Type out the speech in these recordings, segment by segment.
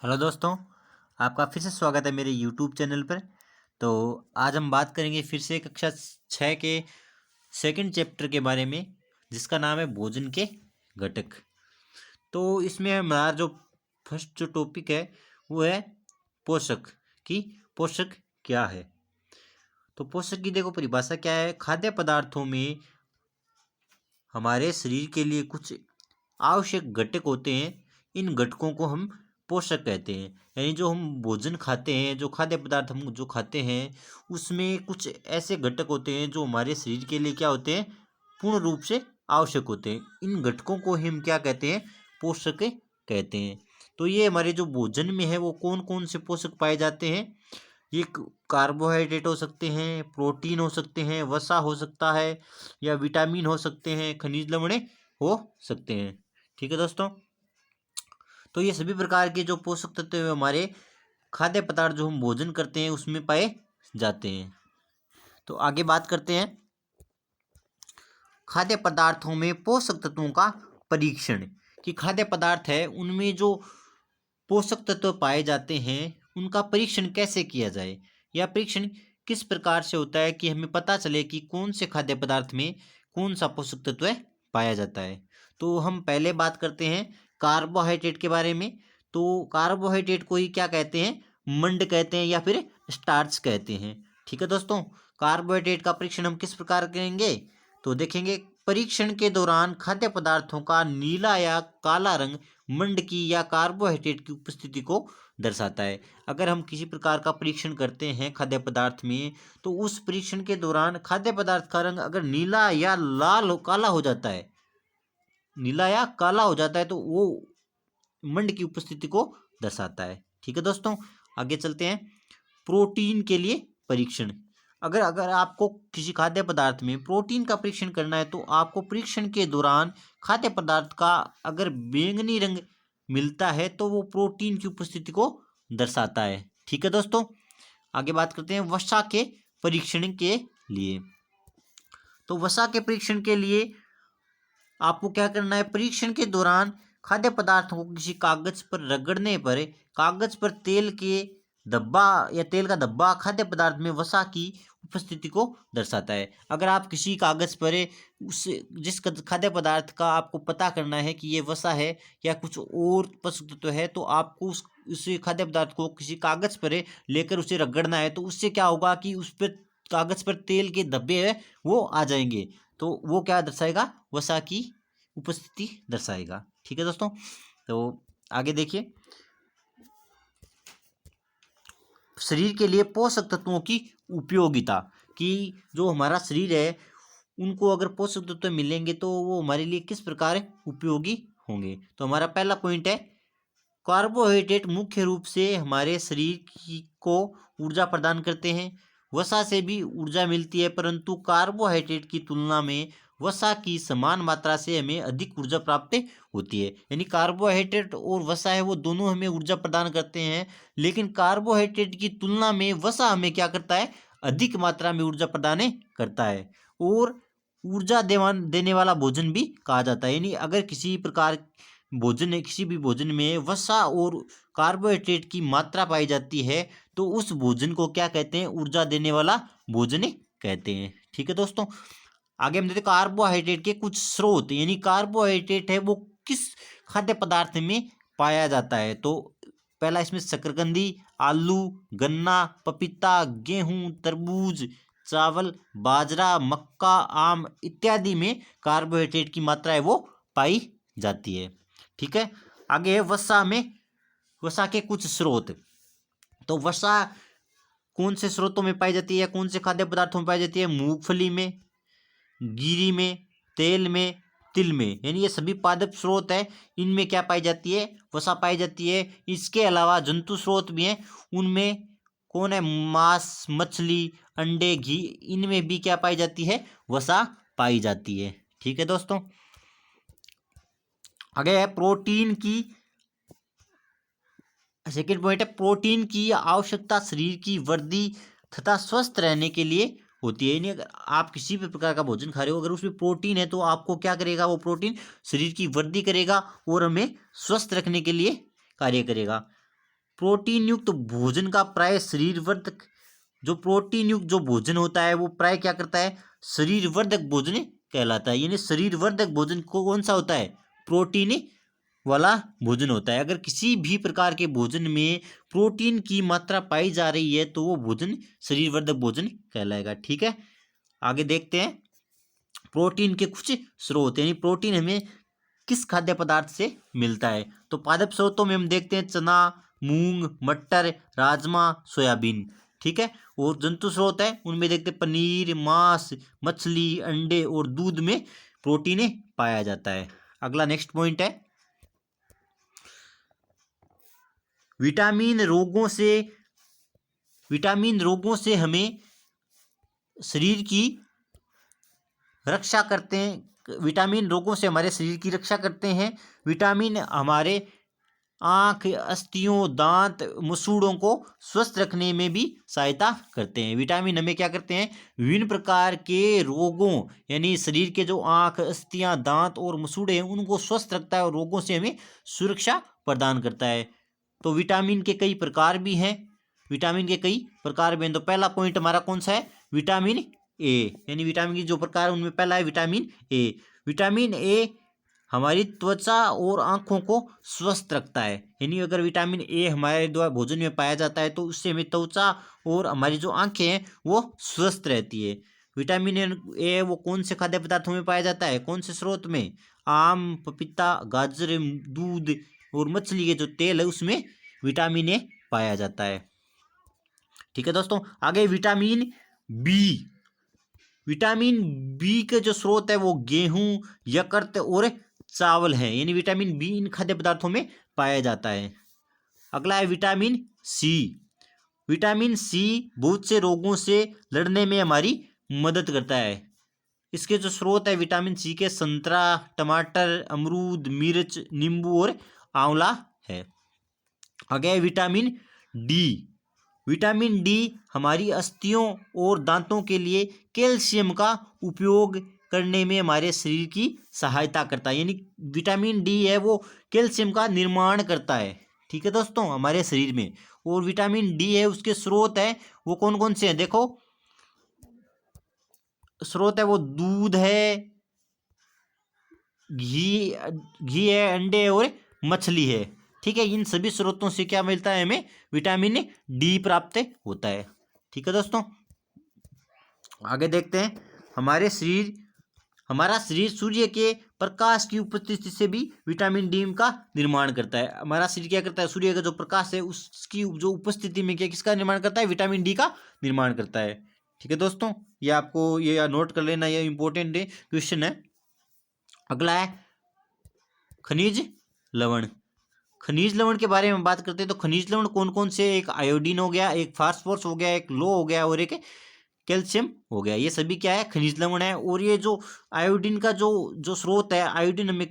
Hello दोस्तों, आपका फिर से स्वागत है मेरे यूट्यूब चैनल पर। तो आज हम बात करेंगे फिर से कक्षा 6 के सेकंड चैप्टर के बारे में, जिसका नाम है भोजन के घटक। तो इसमें हमारा जो फर्स्ट जो टॉपिक है वो है पोषक कि पोषक क्या है। तो पोषक की देखो परिभाषा क्या है। खाद्य पदार्थों में हमारे शरीर के लिए कुछ आवश्यक घटक होते हैं। इन घटकों को हम पोषक कहते हैं। यानी जो हम भोजन खाते हैं, जो खाद्य पदार्थ हम जो खाते हैं, उसमें कुछ ऐसे घटक होते हैं जो हमारे शरीर के लिए क्या होते हैं, पूर्ण रूप से आवश्यक होते हैं। इन घटकों को हम क्या कहते हैं, पोषक कहते हैं। तो ये हमारे जो भोजन में है वो कौन कौन से पोषक पाए जाते हैं। ये कार्बोहाइड्रेट हो सकते हैं, प्रोटीन हो सकते हैं, वसा हो सकता है, या विटामिन हो सकते हैं, खनिज लवण हो सकते हैं। ठीक है दोस्तों। तो ये सभी प्रकार के जो पोषक तत्व हैं हमारे खाद्य पदार्थ जो हम भोजन करते हैं उसमें पाए जाते हैं। तो आगे बात करते हैं खाद्य पदार्थों में पोषक तत्वों का परीक्षण। कि खाद्य पदार्थ है उनमें जो पोषक तत्व पाए जाते हैं उनका परीक्षण कैसे किया जाए, या परीक्षण किस प्रकार से होता है कि हमें पता चले कि कौन से खाद्य पदार्थ में कौन सा पोषक तत्व पाया जाता है। तो हम पहले बात करते हैं कार्बोहाइड्रेट के बारे में। तो कार्बोहाइड्रेट को ही क्या कहते हैं, मंड कहते हैं या फिर स्टार्च कहते हैं। ठीक है दोस्तों। कार्बोहाइड्रेट का परीक्षण हम किस प्रकार करेंगे, तो देखेंगे परीक्षण के दौरान खाद्य पदार्थों का नीला या काला रंग मंड की या कार्बोहाइड्रेट की उपस्थिति को दर्शाता है। अगर हम किसी प्रकार का परीक्षण करते हैं खाद्य पदार्थ में, तो उस परीक्षण के दौरान खाद्य पदार्थ का रंग अगर नीला या काला हो जाता है, नीला या काला हो जाता है, तो वो मंड की उपस्थिति को दर्शाता है। ठीक है दोस्तों। आगे चलते हैं प्रोटीन के लिए परीक्षण। अगर अगर आपको किसी खाद्य पदार्थ में प्रोटीन का परीक्षण करना है, तो आपको परीक्षण के दौरान खाद्य पदार्थ का अगर बैंगनी रंग मिलता है तो वो प्रोटीन की उपस्थिति को दर्शाता है। ठीक है दोस्तों। आगे बात करते हैं वसा के परीक्षण के लिए। तो वसा के परीक्षण के लिए आपको क्या करना है, परीक्षण के दौरान खाद्य पदार्थों को किसी कागज पर रगड़ने पर कागज पर तेल के धब्बा या तेल का धब्बा खाद्य पदार्थ में वसा की उपस्थिति को दर्शाता है। अगर आप किसी कागज पर उस जिस खाद्य पदार्थ का आपको पता करना है कि ये वसा है या कुछ और पोषक तत्व है, तो आपको उस खाद्य पदार्थ को किसी कागज पर लेकर उसे रगड़ना है। तो उससे क्या होगा कि उस पर कागज पर तेल के धब्बे है वो आ जाएंगे। तो वो क्या दर्शाएगा, वसा की उपस्थिति दर्शाएगा। ठीक है दोस्तों। तो आगे देखिए शरीर के लिए पोषक तत्वों की उपयोगिता। कि जो हमारा शरीर है उनको अगर पोषक तत्व मिलेंगे तो वो हमारे लिए किस प्रकार उपयोगी होंगे। तो हमारा पहला पॉइंट है कार्बोहाइड्रेट मुख्य रूप से हमारे शरीर को ऊर्जा प्रदान करते हैं। वसा से भी ऊर्जा मिलती है, परंतु कार्बोहाइड्रेट की तुलना में वसा की समान मात्रा से हमें अधिक ऊर्जा प्राप्त होती है। यानी कार्बोहाइड्रेट और वसा है वो दोनों हमें ऊर्जा प्रदान करते हैं, लेकिन कार्बोहाइड्रेट की तुलना में वसा हमें क्या करता है, अधिक मात्रा में ऊर्जा प्रदान करता है। और ऊर्जा देने वाला भोजन भी कहा जाता है। यानी अगर किसी प्रकार भोजन किसी भी भोजन में वसा और कार्बोहाइड्रेट की मात्रा पाई जाती है, तो उस भोजन को क्या कहते हैं, ऊर्जा देने वाला भोजन कहते हैं। ठीक है दोस्तों। आगे हम देखते हैं कार्बोहाइड्रेट के कुछ स्रोत। यानी कार्बोहाइड्रेट है वो किस खाद्य पदार्थ में पाया जाता है। तो पहला इसमें शकरकंदी, आलू, गन्ना, पपीता, गेहूं, तरबूज, चावल, बाजरा, मक्का, आम इत्यादि में कार्बोहाइड्रेट की मात्रा है वो पाई जाती है। ठीक है। आगे है वसा में वसा के कुछ स्रोत। तो वसा कौन से स्रोतों में पाई जाती है या कौन से खाद्य पदार्थों में पाई जाती है, मूंगफली में, गिरी में, तेल में, तिल में। यानी ये सभी पादप स्रोत है, इनमें क्या पाई जाती है, वसा पाई जाती है। इसके अलावा जंतु स्रोत भी हैं, उनमें कौन है, मांस, मछली, अंडे, घी, इनमें भी क्या पाई जाती है, वसा पाई जाती है। ठीक है दोस्तों। आगे है प्रोटीन की सेकेंड पॉइंट है प्रोटीन की आवश्यकता शरीर की वृद्धि तथा स्वस्थ रहने के लिए होती है। यानी अगर आप किसी भी प्रकार का भोजन खा रहे हो, अगर उसमें प्रोटीन है तो आपको क्या करेगा, वो प्रोटीन शरीर की वृद्धि करेगा और हमें स्वस्थ रखने के लिए कार्य करेगा। प्रोटीन युक्त भोजन का प्राय शरीरवर्धक, जो प्रोटीन युक्त जो भोजन होता है वो प्राय क्या करता है, शरीरवर्धक भोजन कहलाता है। यानी शरीरवर्धक भोजन को कौन सा होता है, प्रोटीन वाला भोजन होता है। अगर किसी भी प्रकार के भोजन में प्रोटीन की मात्रा पाई जा रही है तो वो भोजन शरीरवर्धक भोजन कहलाएगा। ठीक है, आगे देखते हैं प्रोटीन के कुछ स्रोत, यानी प्रोटीन हमें किस खाद्य पदार्थ से मिलता है। तो पादप स्रोतों में हम देखते हैं चना, मूंग, मटर, राजमा, सोयाबीन। ठीक है, और जंतु स्रोत है उनमें देखते हैं पनीर, मांस, मछली, अंडे और दूध में प्रोटीन पाया जाता है। अगला नेक्स्ट पॉइंट है विटामिन रोगों से हमें शरीर की रक्षा करते हैं। विटामिन रोगों से हमारे शरीर की रक्षा करते हैं। विटामिन हमारे आँख, अस्थियों, दांत, मसूड़ों को स्वस्थ रखने में भी सहायता करते हैं। विटामिन हमें क्या करते हैं, विभिन्न प्रकार के रोगों, यानी शरीर के जो आँख, अस्थियां, दांत और मसूड़े हैं उनको स्वस्थ रखता है और रोगों से हमें सुरक्षा प्रदान करता है। तो विटामिन के कई प्रकार भी हैं, तो पहला पॉइंट हमारा कौन सा है, विटामिन ए। यानी विटामिन की जो प्रकार है उनमें पहला है विटामिन ए। विटामिन ए हमारी त्वचा और आंखों को स्वस्थ रखता है। यानी अगर विटामिन ए हमारे द्वारा भोजन में पाया जाता है तो उससे हमें त्वचा और हमारी जो आंखें हैं वो स्वस्थ रहती है। विटामिन ए वो कौन से खाद्य पदार्थों में पाया जाता है, कौन से स्रोत में, आम, पपीता, गाजर, दूध और मछली के जो तेल है उसमें विटामिन ए पाया जाता है। ठीक है दोस्तों, आगे विटामिन बी के जो स्रोत है वो गेहूं, यकृत और चावल है। यानी विटामिन बी इन खाद्य पदार्थों में पाया जाता है। अगला है विटामिन सी। विटामिन सी बहुत से रोगों से लड़ने में हमारी मदद करता है। इसके जो स्रोत है विटामिन सी के संतरा, टमाटर, अमरूद, मिर्च, नींबू और आंवला है। आगे है विटामिन डी। विटामिन डी हमारी अस्थियों और दांतों के लिए कैल्शियम का उपयोग करने में हमारे शरीर की सहायता करता है। यानी विटामिन डी है वो कैल्शियम का निर्माण करता है। ठीक है दोस्तों, हमारे शरीर में। और विटामिन डी है उसके स्रोत है वो कौन कौन से हैं, देखो स्रोत है वो दूध है, घी है, अंडे और मछली है। ठीक है, इन सभी स्रोतों से क्या मिलता है, हमें विटामिन डी प्राप्त होता है। ठीक है दोस्तों, आगे देखते हैं हमारा शरीर सूर्य के प्रकाश की उपस्थिति से भी विटामिन डी का निर्माण करता है। हमारा शरीर क्या करता है, सूर्य का जो प्रकाश है उसकी जो उपस्थिति में क्या किसका निर्माण करता है, विटामिन डी का निर्माण करता है। ठीक है दोस्तों, ये आपको ये नोट कर लेना, ये इंपॉर्टेंट क्वेश्चन है। अगला है खनिज लवण। खनिज लवण के बारे में बात करते हैं तो खनिज लवण कौन कौन से, एक आयोडीन हो गया, एक फास्फोरस हो गया, एक लो हो गया और एक कैल्शियम हो गया। ये सभी क्या है, खनिज लवण है। और ये जो आयोडीन का जो जो स्रोत है, आयोडीन हमें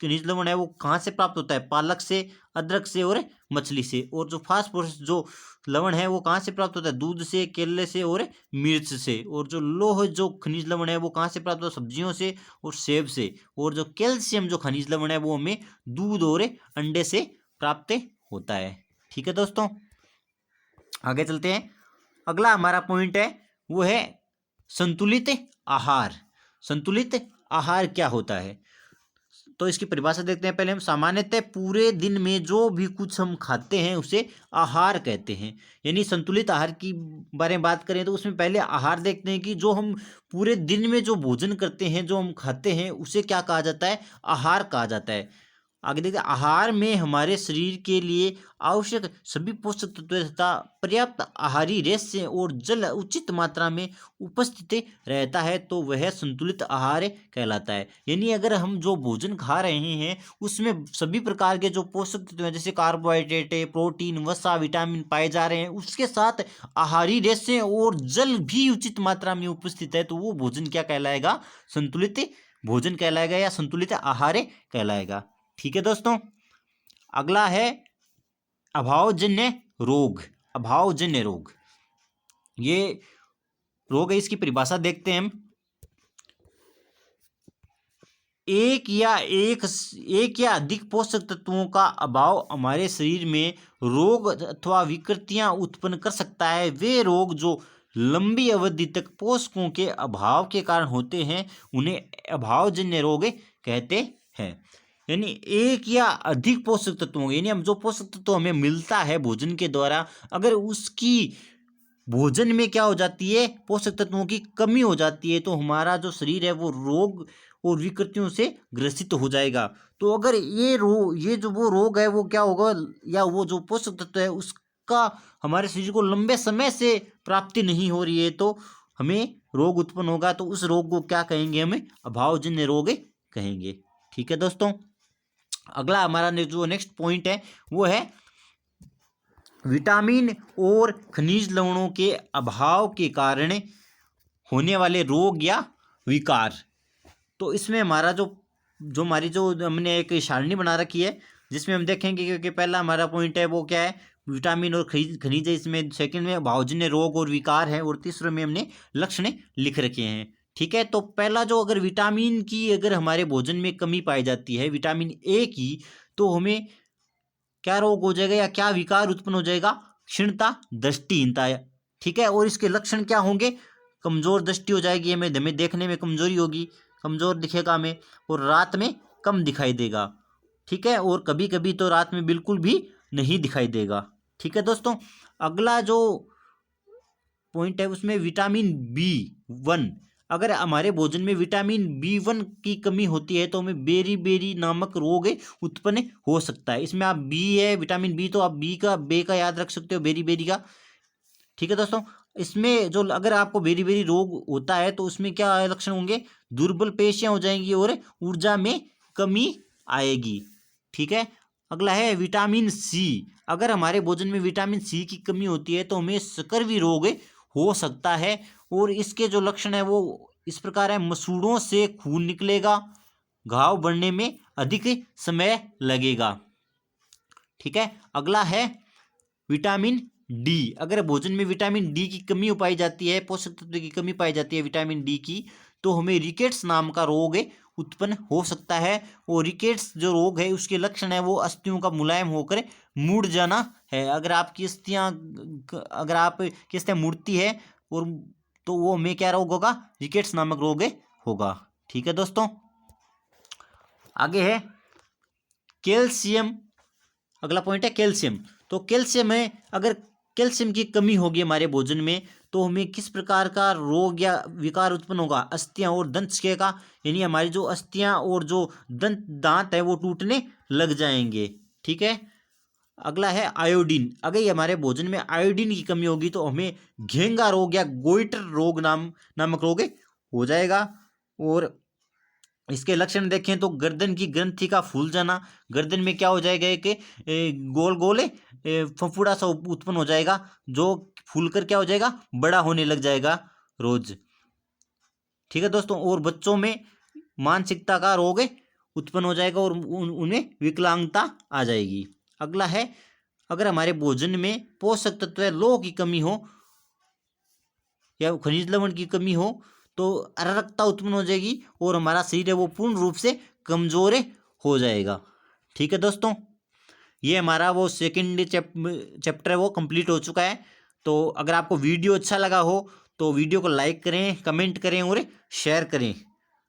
खनिज लवण है वो कहाँ से प्राप्त होता है, पालक से, अदरक से और मछली से। और जो फास्फोरस जो लवण है वो कहाँ से प्राप्त होता है, दूध से, केले से और मिर्च से। और जो लोह जो खनिज लवण है वो कहाँ से प्राप्त होता है, सब्जियों से और सेब से। और जो कैल्शियम जो खनिज लवण है वो हमें दूध और अंडे से प्राप्त होता है। ठीक है दोस्तों, आगे चलते हैं। अगला हमारा पॉइंट है वो है संतुलित आहार। संतुलित आहार क्या होता है, तो इसकी परिभाषा देखते हैं। पहले हम सामान्यतः पूरे दिन में जो भी कुछ हम खाते हैं उसे आहार कहते हैं। यानी संतुलित आहार की बारे में बात करें तो उसमें पहले आहार देखते हैं कि जो हम पूरे दिन में जो भोजन करते हैं, जो हम खाते हैं उसे क्या कहा जाता है, आहार कहा जाता है। आगे देखते हैं, आहार में हमारे शरीर के लिए आवश्यक सभी पोषक तत्व तथा पर्याप्त आहारी रेशे और जल उचित मात्रा में उपस्थित रहता है तो वह संतुलित आहार कहलाता है। यानी अगर हम जो भोजन खा रहे हैं उसमें सभी प्रकार के जो पोषक तत्व हैं जैसे कार्बोहाइड्रेट, प्रोटीन, वसा, विटामिन पाए जा रहे हैं, उसके साथ आहारी रेशे और जल भी उचित मात्रा में उपस्थित है तो वो भोजन क्या कहलाएगा, संतुलित भोजन कहलाएगा या संतुलित आहार कहलाएगा। ठीक है दोस्तों, अगला है अभावजन्य रोग। अभावजन्य रोग, ये रोग है, इसकी परिभाषा देखते हैं हम। एक या अधिक पोषक तत्वों का अभाव हमारे शरीर में रोग अथवा विकृतियां उत्पन्न कर सकता है। वे रोग जो लंबी अवधि तक पोषकों के अभाव के कारण होते हैं उन्हें अभावजन्य रोग कहते हैं। यानी एक या अधिक पोषक तत्वों, यानी हम जो पोषक तत्व हमें मिलता है भोजन के द्वारा, अगर उसकी भोजन में क्या हो जाती है, पोषक तत्वों की कमी हो जाती है, तो हमारा जो शरीर है वो रोग और विकृतियों से ग्रसित हो जाएगा। तो अगर ये जो वो रोग है वो क्या होगा, या वो जो पोषक तत्व है उसका हमारे शरीर को लंबे समय से प्राप्ति नहीं हो रही है, तो हमें रोग उत्पन्न होगा। तो उस रोग को क्या कहेंगे, हमें अभावजन्य रोग कहेंगे। ठीक है दोस्तों, अगला हमारा जो नेक्स्ट पॉइंट है वो है विटामिन और खनिज लवणों के अभाव के कारण होने वाले रोग या विकार। तो इसमें हमारा हमारी जो हमने एक सारणी बना रखी है जिसमें हम देखेंगे, क्योंकि पहला हमारा पॉइंट है वो क्या है, विटामिन और खनिज है, इसमें सेकंड में अभावजन्य रोग और विकार है, और तीसरे में हमने लक्षण लिख रखे हैं। ठीक है, तो पहला जो अगर विटामिन की अगर हमारे भोजन में कमी पाई जाती है, विटामिन ए की, तो हमें क्या रोग हो जाएगा या क्या विकार उत्पन्न हो जाएगा, क्षीणता, दृष्टिहीनता। ठीक है, और इसके लक्षण क्या होंगे, कमजोर दृष्टि हो जाएगी, हमें देखने में कमजोरी होगी, कमजोर दिखेगा हमें, और रात में कम दिखाई देगा। ठीक है, और कभी कभी तो रात में बिल्कुल भी नहीं दिखाई देगा। ठीक है दोस्तों, अगला जो पॉइंट है उसमें विटामिन B1, अगर हमारे भोजन में विटामिन B1 की कमी होती है तो हमें बेरी नामक रोग उत्पन्न हो सकता है। इसमें आप बी है विटामिन बी, तो आप बे का याद रख सकते हो, बेरी का। ठीक है दोस्तों, इसमें जो अगर आपको बेरी रोग होता है तो उसमें क्या लक्षण होंगे, दुर्बल पेशियां हो जाएंगी और ऊर्जा में कमी आएगी। ठीक है, अगला है विटामिन सी, अगर हमारे भोजन में विटामिन सी की कमी होती है तो हमें स्कर्वी रोग हो सकता है, और इसके जो लक्षण है वो इस प्रकार है, मसूड़ों से खून निकलेगा, घाव बढ़ने में अधिक समय लगेगा। ठीक है, अगला है विटामिन डी, अगर भोजन में विटामिन डी की कमी पाई जाती है, पोषक तत्व की कमी पाई जाती है विटामिन डी की, तो हमें रिकेट्स नाम का रोग उत्पन्न हो सकता है। और रिकेट्स जो रोग है उसके लक्षण है वो अस्थियों का मुलायम होकर मुड़ जाना है। अगर आपकी अस्थियां मुड़ती है और तो वो हमें क्या रोग होगा, रिकेट्स नामक रोग होगा। ठीक है दोस्तों, आगे है कैल्शियम, अगला पॉइंट है कैल्शियम। तो कैल्शियम है, अगर कैल्शियम की कमी होगी हमारे भोजन में तो हमें किस प्रकार का रोग या विकार उत्पन्न होगा, अस्थियां और दंत क्षय का, यानी हमारी जो अस्थियां और जो दांत है वो टूटने लग जाएंगे। ठीक है, अगला है आयोडीन, अगर हमारे भोजन में आयोडीन की कमी होगी तो हमें घेंगा रोग या गोइटर रोग नामक रोग हो जाएगा। और इसके लक्षण देखें तो गर्दन की ग्रंथि का फूल जाना, गर्दन में क्या हो जाएगा कि गोल गोल फफूड़ा सा उत्पन्न हो जाएगा, जो फूलकर क्या हो जाएगा, बड़ा होने लग जाएगा रोज। ठीक है दोस्तों, और बच्चों में मानसिकता का रोग उत्पन्न हो जाएगा और उन्हें विकलांगता आ जाएगी। अगला है, अगर हमारे भोजन में पोषक तत्व लौह की कमी हो या खनिज लवण की कमी हो तो अरारकता उत्पन्न हो जाएगी और हमारा शरीर है वो पूर्ण रूप से कमजोर हो जाएगा। ठीक है दोस्तों, ये हमारा वो सेकंड चैप्टर है वो कंप्लीट हो चुका है। तो अगर आपको वीडियो अच्छा लगा हो तो वीडियो को लाइक करें, कमेंट करें और शेयर करें।